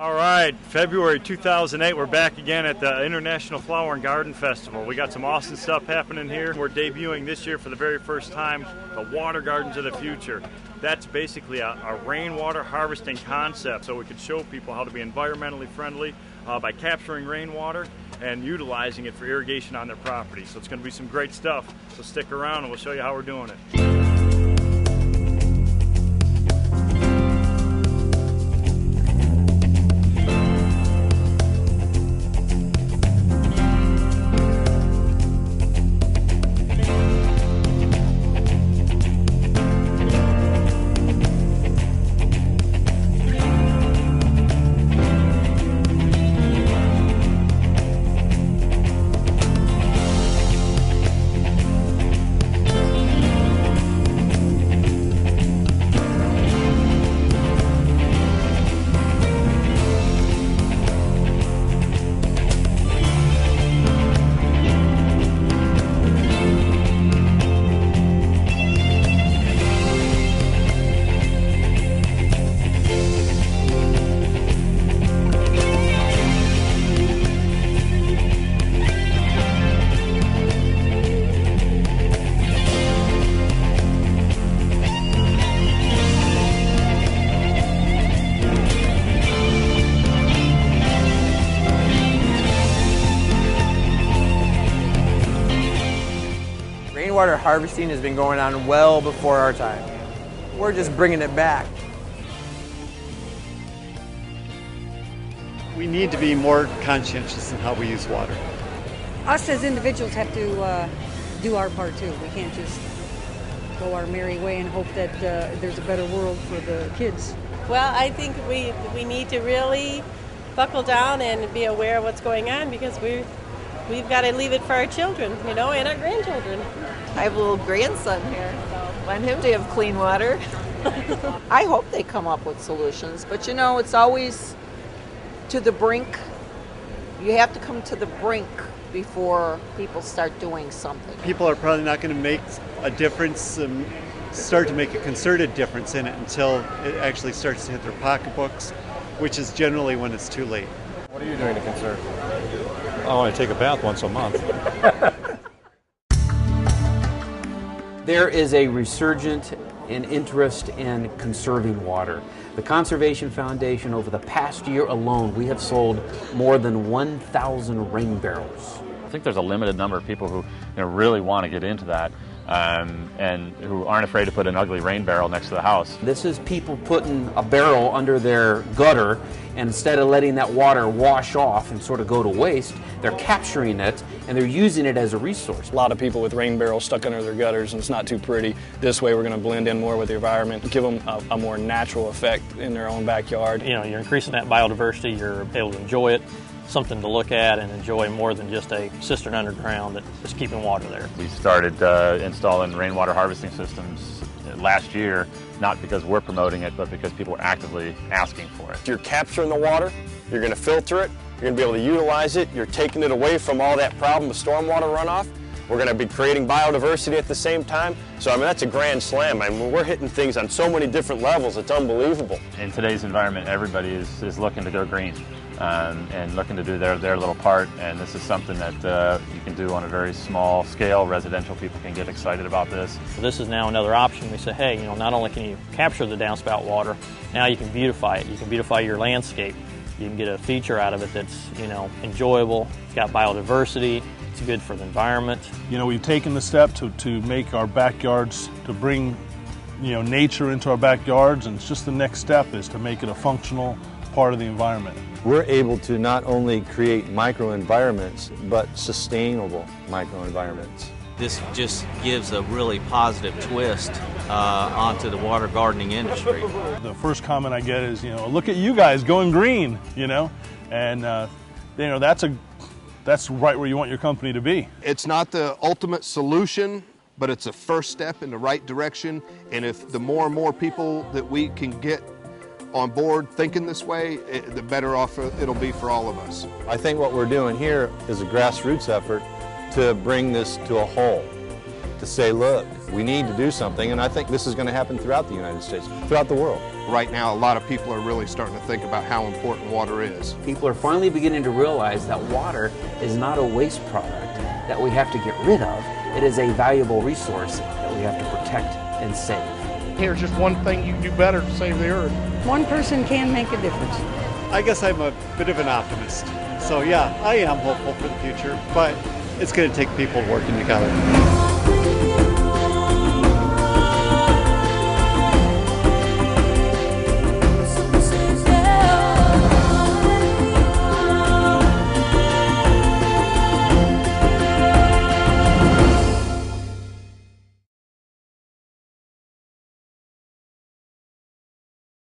All right, February 2008, we're back again at the International Flower and Garden Festival. We got some awesome stuff happening here. We're debuting this year for the very first time the Water Gardens of the Future. That's basically a rainwater harvesting concept, so we could show people how to be environmentally friendly by capturing rainwater and utilizing it for irrigation on their property. So it's going to be some great stuff. So stick around and we'll show you how we're doing it. Rainwater harvesting has been going on well before our time. We're just bringing it back. We need to be more conscientious in how we use water. Us as individuals have to do our part too. We can't just go our merry way and hope that there's a better world for the kids. Well, I think we need to really buckle down and be aware of what's going on, because we've got to leave it for our children, and our grandchildren. I have a little grandson here, so I want him to have clean water. I hope they come up with solutions, but it's always to the brink. You have to come to the brink before people start doing something. People are probably not going to make a difference, start to make a concerted difference in it until it actually starts to hit their pocketbooks, which is generally when it's too late. What are you doing to conserve? I want to take a bath once a month. There is a resurgent in interest in conserving water. The Conservation Foundation, over the past year alone, we have sold more than 1,000 rain barrels. I think there's a limited number of people who really want to get into that and who aren't afraid to put an ugly rain barrel next to the house. This is people putting a barrel under their gutter, and instead of letting that water wash off and sort of go to waste, they're capturing it and they're using it as a resource. A lot of people with rain barrels stuck under their gutters, and it's not too pretty. This way we're going to blend in more with the environment, give them a more natural effect in their own backyard. You're increasing that biodiversity, you're able to enjoy it, something to look at and enjoy more than just a cistern underground that is keeping water there. We started installing rainwater harvesting systems last year, not because we're promoting it, but because people are actively asking for it. You're capturing the water, you're going to filter it, you're going to be able to utilize it, you're taking it away from all that problem of stormwater runoff. We're going to be creating biodiversity at the same time. So, that's a grand slam. We're hitting things on so many different levels, it's unbelievable. In today's environment, everybody is looking to go green. And looking to do their little part, and this is something that you can do on a very small scale. Residential people can get excited about this. So this is now another option. We say, hey, not only can you capture the downspout water, now you can beautify it. You can beautify your landscape. You can get a feature out of it that's enjoyable. It's got biodiversity. It's good for the environment. We've taken the step to make our backyards, to bring nature into our backyards, and it's just the next step is to make it a functional part of the environment. We're able to not only create microenvironments, but sustainable microenvironments. This just gives a really positive twist onto the water gardening industry. The first comment I get is, look at you guys going green, and that's right where you want your company to be. It's not the ultimate solution, but it's a first step in the right direction, and if the more and more people that we can get on board thinking this way, the better off it'll be for all of us. I think what we're doing here is a grassroots effort to bring this to a whole, to say, look, we need to do something, and I think this is going to happen throughout the United States, throughout the world. Right now, a lot of people are really starting to think about how important water is. People are finally beginning to realize that water is not a waste product that we have to get rid of. It is a valuable resource that we have to protect and save. Here's just one thing you can do better to save the earth. One person can make a difference. I guess I'm a bit of an optimist. So yeah, I am hopeful for the future, but it's going to take people working together.